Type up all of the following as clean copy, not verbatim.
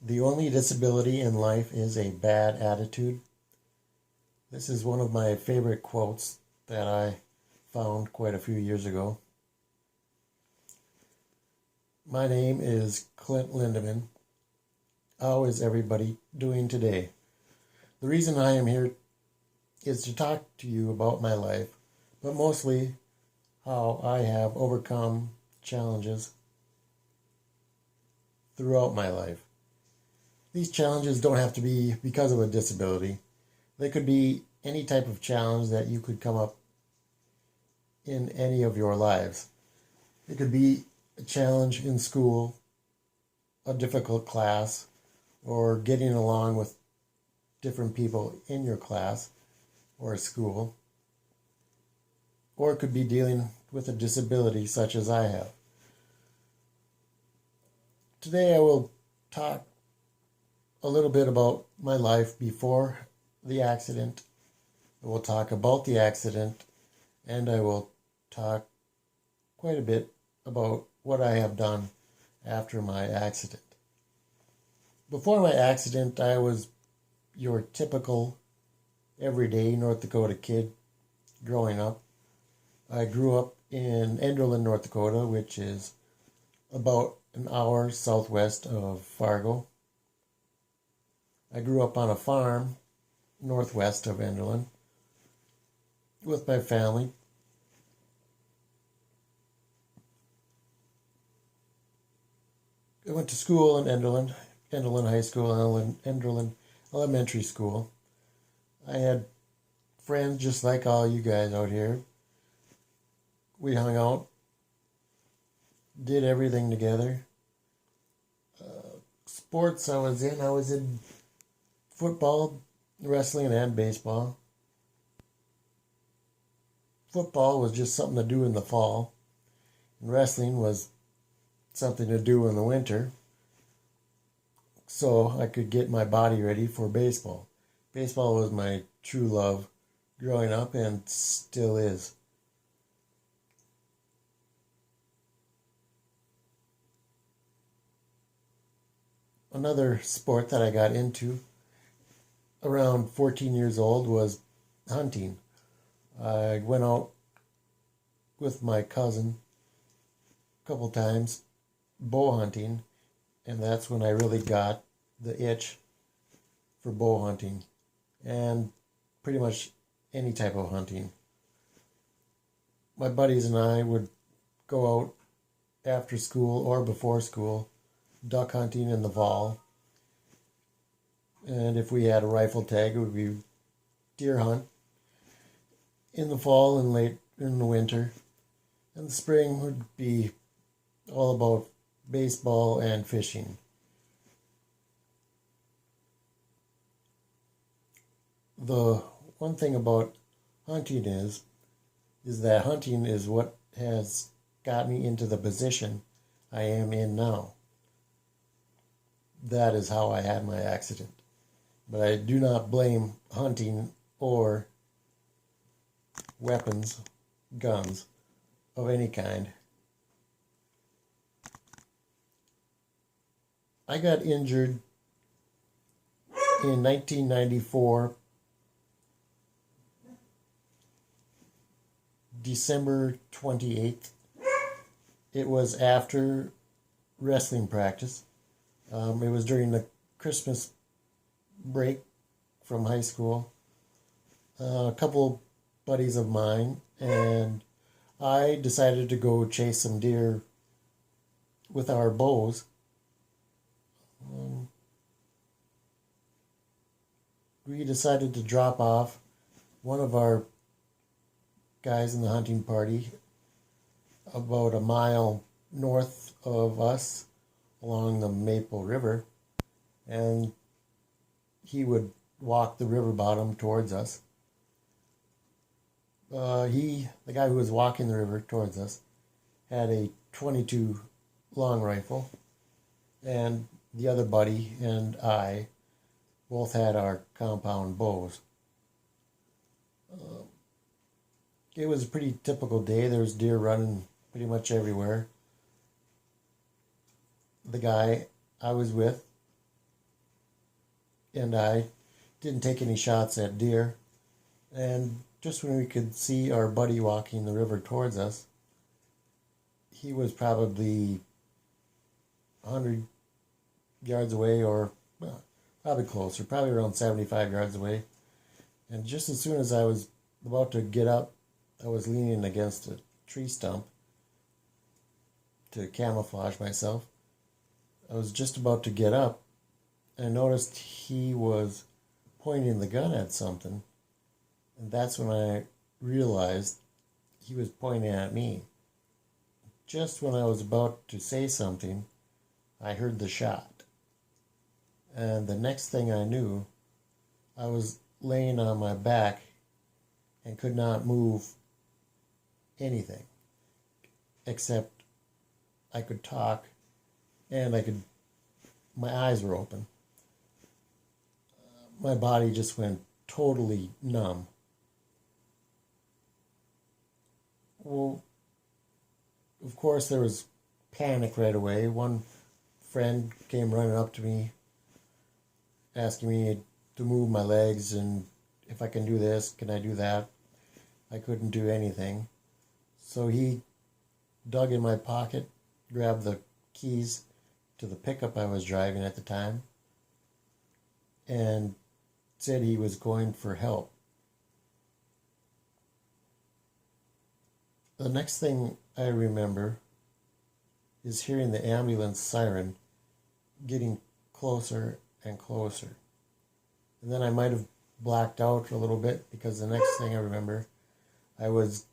The only disability in life is a bad attitude. This is one of my favorite quotes that I found quite a few years ago. My name is Clint Lindeman. How is everybody doing today? The reason I am here is to talk to you about my life, but mostly how I have overcome challenges throughout my life. These challenges don't have to be because of a disability. They could be any type of challenge that you could come up in any of your lives. It could be a challenge in school, a difficult class, or getting along with different people in your class or school. Or it could be dealing with a disability such as I have. Today I will talk a little bit about my life before the accident. I will talk about the accident, and I will talk quite a bit about what I have done after my accident. Before my accident, I was your typical everyday North Dakota kid growing up. I grew up in Enderlin, North Dakota, which is about an hour southwest of Fargo. I grew up on a farm northwest of Enderlin with my family. I went to school in Enderlin High School, and Enderlin Elementary School. I had friends just like all you guys out here. We hung out, did everything together. Sports I was in football, wrestling, and baseball. Football was just something to do in the fall, and wrestling was something to do in the winter, so I could get my body ready for baseball. Baseball was my true love growing up and still is. Another sport that I got into around 14 years old was hunting. I went out with my cousin a couple times bow hunting, and that's when I really got the itch for bow hunting and pretty much any type of hunting. My buddies and I would go out after school or before school duck hunting in the fall, and if we had a rifle tag, it would be deer hunt in the fall and late in the winter. And the spring would be all about baseball and fishing. The one thing about hunting is that hunting is what has got me into the position I am in now. That is how I had my accident. But I do not blame hunting or weapons, guns of any kind. I got injured in 1994, December 28th. It was after wrestling practice. It was during the Christmas break from high school. A couple buddies of mine and I decided to go chase some deer with our bows. We decided to drop off one of our guys in the hunting party about a mile north of us along the Maple River, and he would walk the river bottom towards us. The guy who was walking the river towards us, had a .22 long rifle, and the other buddy and I both had our compound bows. It was a pretty typical day. There was deer running pretty much everywhere. The guy I was with and I didn't take any shots at deer. And just when we could see our buddy walking the river towards us, he was probably 100 yards away, or well, probably closer, probably around 75 yards away. And just as soon as I was about to get up, I was leaning against a tree stump to camouflage myself. I was just about to get up, and I noticed he was pointing the gun at something. And that's when I realized he was pointing at me. Just when I was about to say something, I heard the shot. And the next thing I knew, I was laying on my back and could not move anything except I could talk and my eyes were open. My body just went totally numb. Well, of course, there was panic right away. One friend came running up to me, asking me to move my legs and if I can do this, can I do that? I couldn't do anything. So he dug in my pocket, grabbed the keys to the pickup I was driving at the time, and said he was going for help. The next thing I remember is hearing the ambulance siren getting closer and closer. And then I might have blacked out a little bit, because the next thing I remember, I was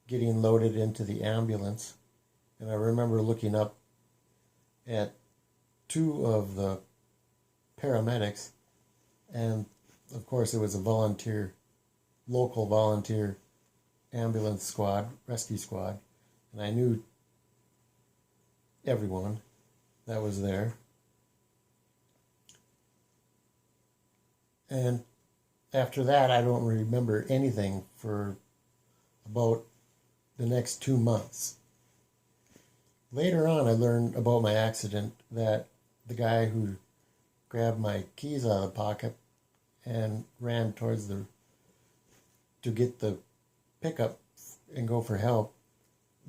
getting loaded into the ambulance, and I remember looking up at two of the paramedics, and of course it was a local volunteer ambulance squad, rescue squad, and I knew everyone that was there. And after that, I don't remember anything for about the next 2 months. Later on, I learned about my accident, that the guy who grabbed my keys out of the pocket and ran towards to get the pickup and go for help,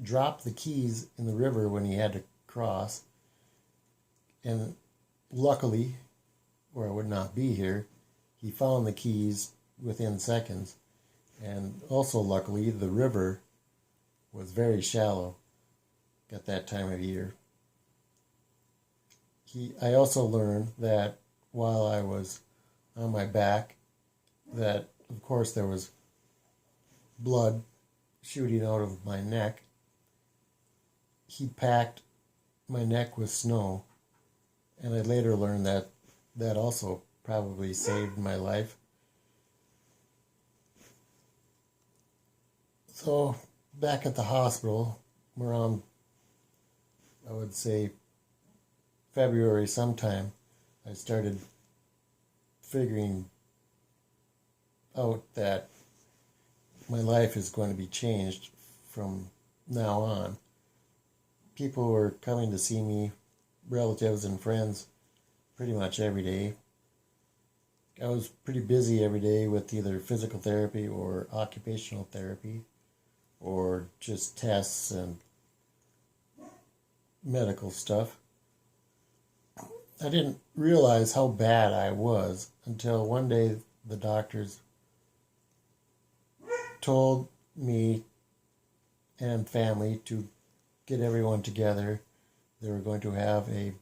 dropped the keys in the river when he had to cross. And luckily, or I would not be here, he found the keys within seconds. And also luckily, the river was very shallow at that time of year. I also learned that while I was on my back, that of course there was blood shooting out of my neck. He packed my neck with snow, and I later learned that that also probably saved my life. So back at the hospital, around, I would say, February sometime, I started figuring out that my life is going to be changed from now on. People were coming to see me, relatives and friends, pretty much every day. I was pretty busy every day with either physical therapy or occupational therapy, or just tests and medical stuff. I didn't realize how bad I was until one day the doctors told me and family to get everyone together. They were going to have a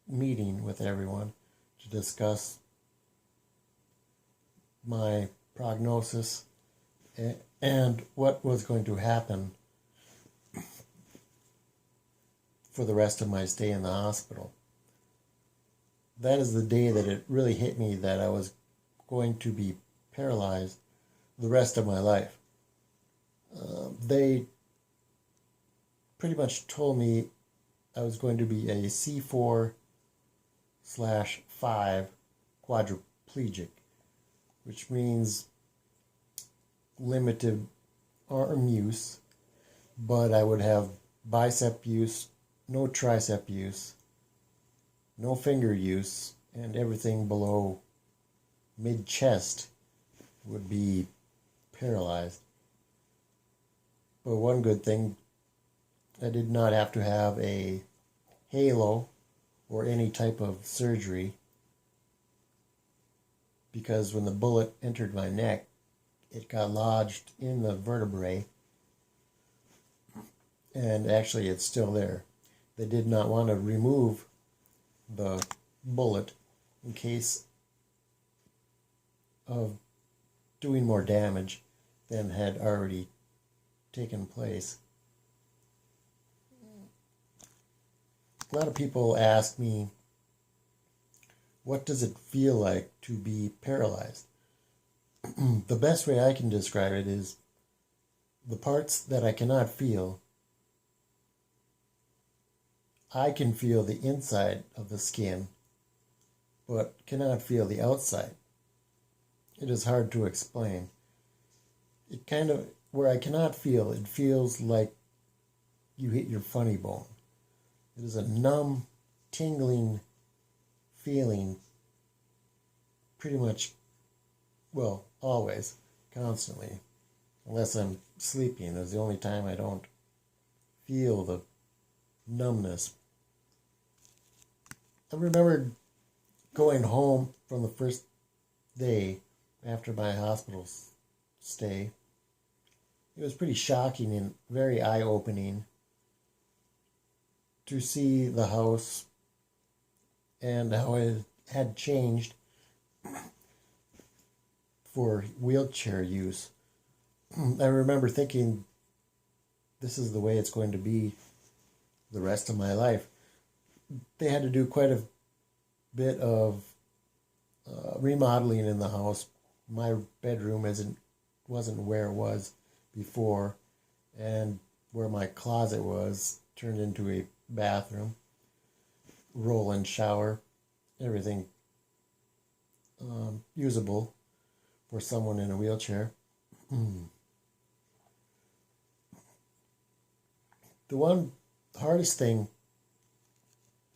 meeting with everyone to discuss my prognosis and what was going to happen for the rest of my stay in the hospital. That is the day that it really hit me that I was going to be paralyzed the rest of my life. They pretty much told me I was going to be a C4/5 quadriplegic, which means limited arm use, but I would have bicep use, no tricep use, no finger use, and everything below mid-chest would be paralyzed. But one good thing, I did not have to have a halo or any type of surgery, because when the bullet entered my neck, it got lodged in the vertebrae, and actually it's still there. They did not want to remove the bullet in case of doing more damage than had already taken place. A lot of people ask me, what does it feel like to be paralyzed? The best way I can describe it is the parts that I cannot feel. I can feel the inside of the skin, but cannot feel the outside. It is hard to explain. It kind of, where I cannot feel, it feels like you hit your funny bone. It is a numb, tingling feeling pretty much, well, always, constantly. Unless I'm sleeping, is the only time I don't feel the numbness. I remember going home from the first day after my hospital stay. It was pretty shocking and very eye-opening to see the house and how it had changed for wheelchair use. I remember thinking, this is the way it's going to be the rest of my life. They had to do quite a bit of remodeling in the house. My bedroom wasn't where it was before, and where my closet was turned into a bathroom, roll-in shower, everything usable for someone in a wheelchair. The one hardest thing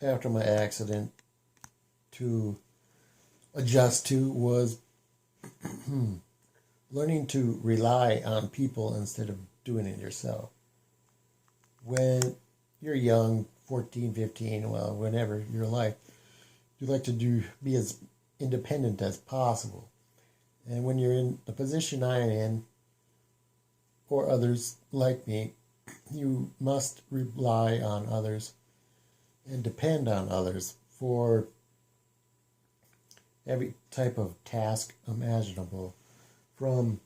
after my accident to adjust to was learning to rely on people instead of doing it yourself. When you're young, 14, 15, well, whenever your life, you like to be as independent as possible. And when you're in the position I am in, or others like me, you must rely on others and depend on others for every type of task imaginable, from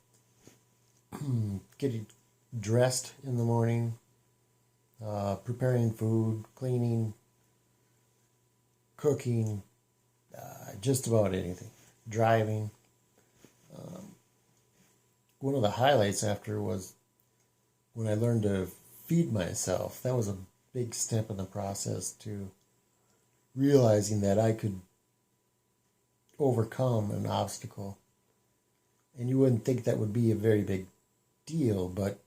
getting dressed in the morning, preparing food, cleaning, cooking, just about anything, driving. One of the highlights after was when I learned to feed myself. That was a big step in the process to realizing that I could overcome an obstacle. And you wouldn't think that would be a very big deal, but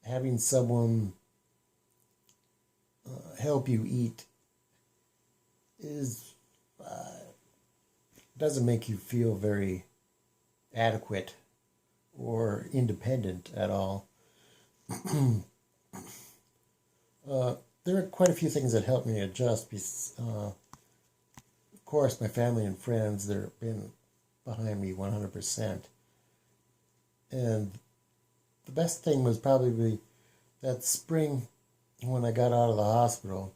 having someone help you eat doesn't make you feel very adequate or independent at all. There are quite a few things that helped me adjust. Of course, my family and friends, they've been behind me 100%. And the best thing was probably that spring when I got out of the hospital.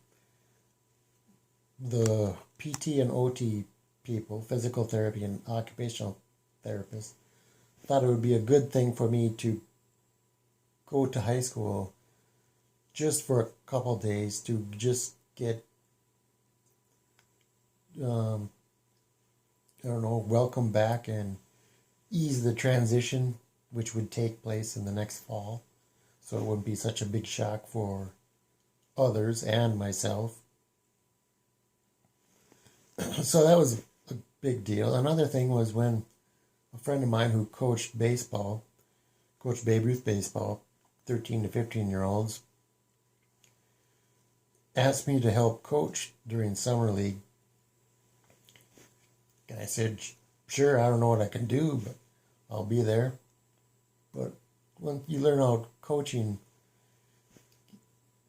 The PT and OT people, physical therapy and occupational therapists, thought it would be a good thing for me to go to high school just for a couple of days to just get, welcome back and ease the transition which would take place in the next fall, so it wouldn't be such a big shock for others and myself. So that was a big deal. Another thing was when a friend of mine who coached Babe Ruth baseball, 13 to 15-year-olds, asked me to help coach during summer league. And I said, Sure, I don't know what I can do, but I'll be there. But when you learn how coaching,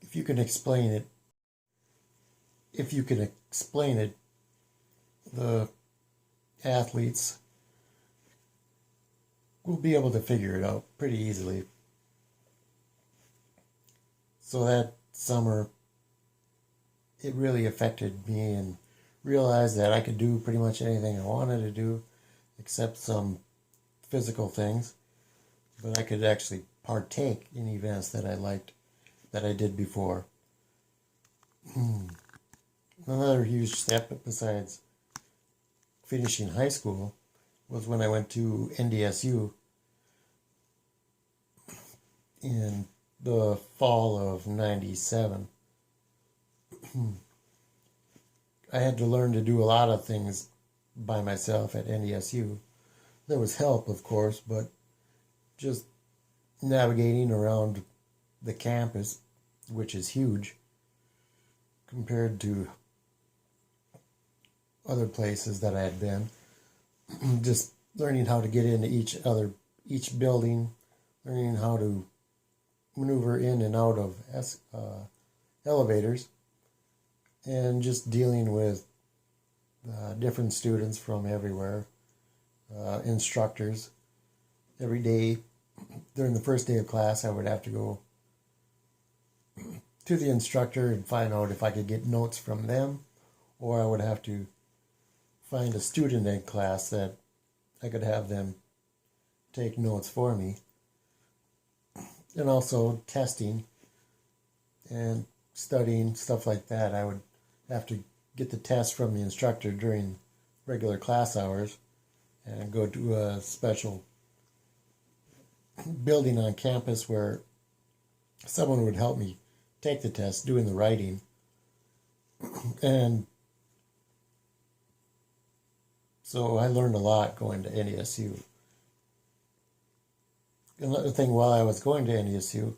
if you can explain it, if you can explain it, the athletes will be able to figure it out pretty easily. So that summer, it really affected me and realized that I could do pretty much anything I wanted to do except some physical things, but I could actually partake in events that I liked that I did before. Another huge step besides finishing high school was when I went to NDSU in the fall of '97. I had to learn to do a lot of things by myself at NDSU. There was help, of course, but just navigating around the campus, which is huge compared to other places that I had been, just learning how to get into each building, learning how to maneuver in and out of elevators, and just dealing with different students from everywhere, instructors. Every day, during the first day of class, I would have to go to the instructor and find out if I could get notes from them, or I would have to find a student in class that I could have them take notes for me. And also testing and studying, stuff like that. I would have to get the test from the instructor during regular class hours and go to a special building on campus where someone would help me take the test, doing the writing. And so I learned a lot going to NDSU. Another thing while I was going to NDSU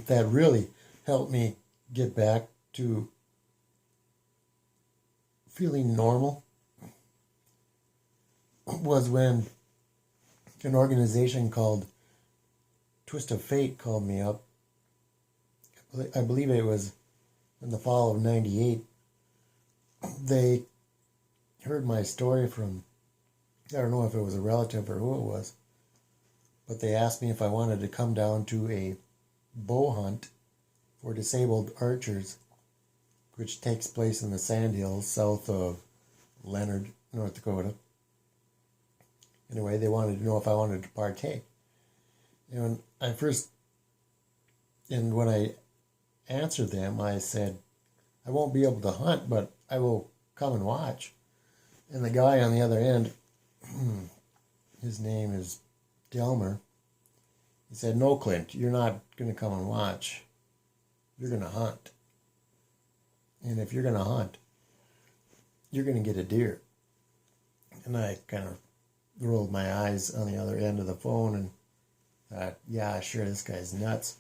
that really helped me get back to feeling normal was when an organization called Twist of Fate called me up. I believe it was in the fall of '98. They heard my story from, I don't know if it was a relative or who it was, but they asked me if I wanted to come down to a bow hunt for disabled archers, which takes place in the Sandhills south of Leonard, North Dakota. Anyway, they wanted to know if I wanted to partake. And when I answered them, I said, I won't be able to hunt, but I will come and watch. And the guy on the other end, his name is Delmer, he said, no, Clint, you're not going to come and watch. You're going to hunt. And if you're going to hunt, you're going to get a deer. And I kind of rolled my eyes on the other end of the phone and thought, yeah, sure, this guy's nuts.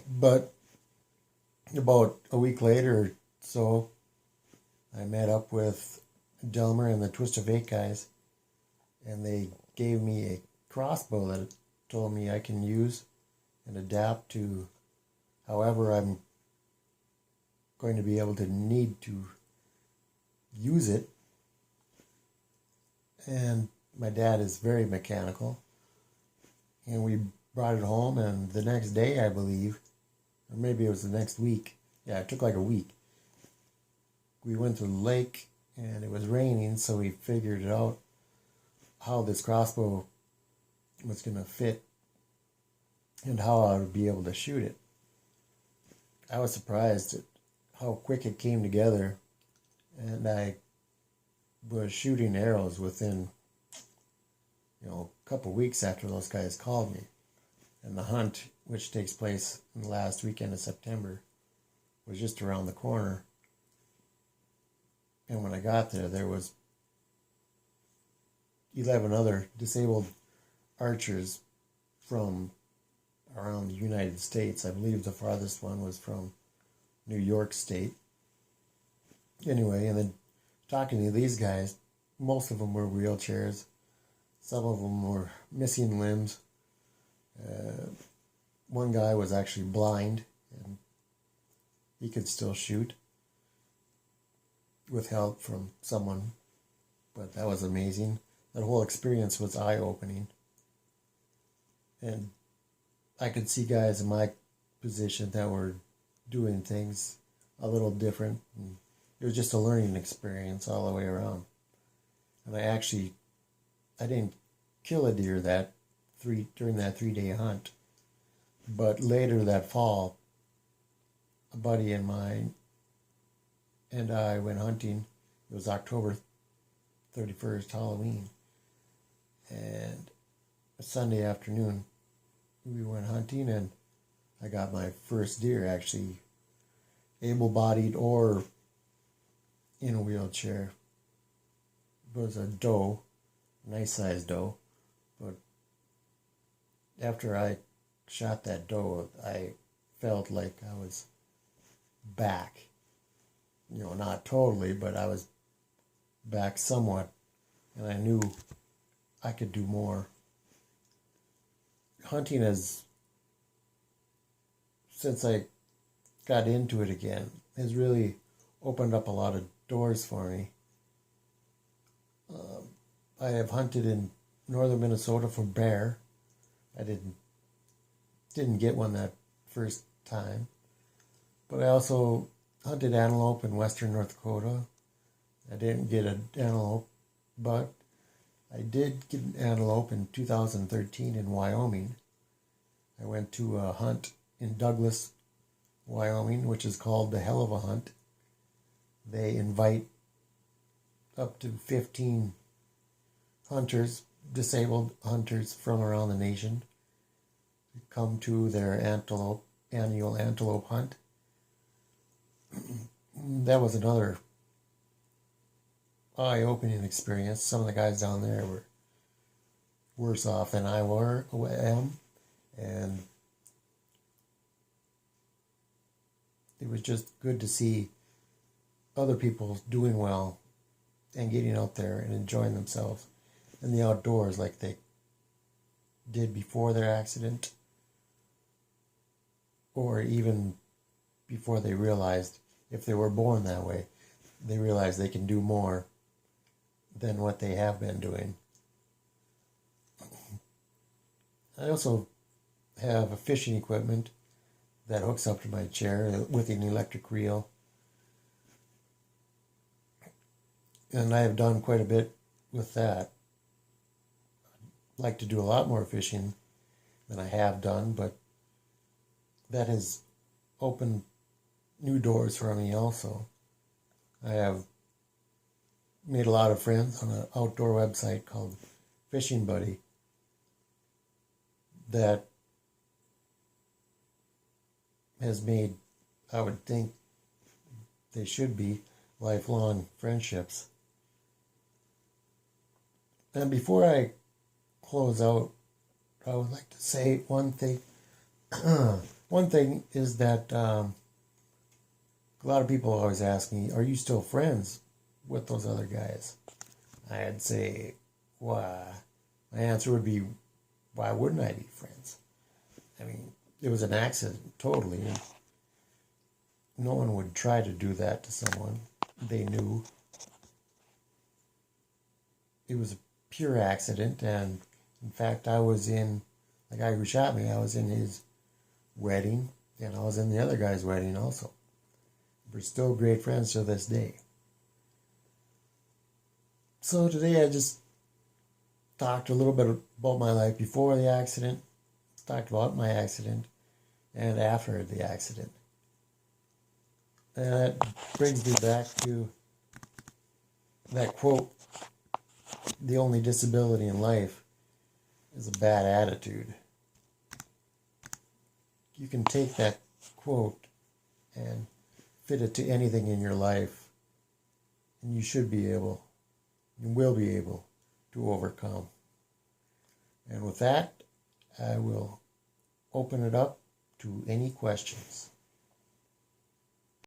But about a week later or so, I met up with Delmer and the Twist of Fate guys, and they gave me a crossbow that told me I can use and adapt to however I'm going to be able to need to use it. And my dad is very mechanical, and we brought it home, and the next day, I believe, or maybe it was the next week, yeah, it took like a week, we went to the lake, and it was raining, so we figured it out how this crossbow was going to fit and how I would be able to shoot it. I was surprised at how quick it came together, and I was shooting arrows within, a couple weeks after those guys called me. And the hunt, which takes place in the last weekend of September, was just around the corner. And when I got there, there was 11 other disabled archers from around the United States. I believe the farthest one was from New York State. Anyway, and then talking to these guys, most of them were wheelchairs. Some of them were missing limbs. One guy was actually blind, and he could still shoot with help from someone. But that was amazing. That whole experience was eye-opening. And I could see guys in my position that were doing things a little different. And it was just a learning experience all the way around. And I didn't kill a deer during that 3-day hunt. But later that fall, a buddy of mine and I went hunting. It was October 31st, Halloween. And a Sunday afternoon, we went hunting, and I got my first deer, actually able-bodied or in a wheelchair. It was a doe, nice-sized doe. But after I shot that doe, I felt like I was back. Not totally, but I was back somewhat, and I knew I could do more. Hunting since I got into it again, has really opened up a lot of doors for me. I have hunted in northern Minnesota for bear. I didn't get one that first time, but I also hunted antelope in western North Dakota. I didn't get an antelope, but I did get an antelope in 2013 in Wyoming. I went to a hunt in Douglas, Wyoming, which is called the Hell of a Hunt. They invite up to 15 hunters, disabled hunters from around the nation, to come to their annual antelope hunt. That was another eye-opening experience. Some of the guys down there were worse off than I am, and it was just good to see other people doing well and getting out there and enjoying themselves in the outdoors like they did before their accident, or even before they realized, if they were born that way, they realized they can do more than what they have been doing. I also have a fishing equipment that hooks up to my chair with an electric reel. And I have done quite a bit with that. I'd like to do a lot more fishing than I have done, but that has opened new doors for me also. I have made a lot of friends on an outdoor website called Fishing Buddy that has made, I would think they should be, lifelong friendships. And before I close out, I would like to say one thing. One thing is that a lot of people always ask me, are you still friends with those other guys? I'd say, why? My answer would be, why wouldn't I be friends? I mean, it was an accident, totally. No one would try to do that to someone they knew. It was a pure accident, and in fact, I was in, the guy who shot me, I was in his wedding, and I was in the other guy's wedding also. We're still great friends to this day. So today I just talked a little bit about my life before the accident, talked about my accident, and after the accident. And that brings me back to that quote, the only disability in life is a bad attitude. You can take that quote and fit it to anything in your life, and you will be able to overcome. And with that, I will open it up to any questions.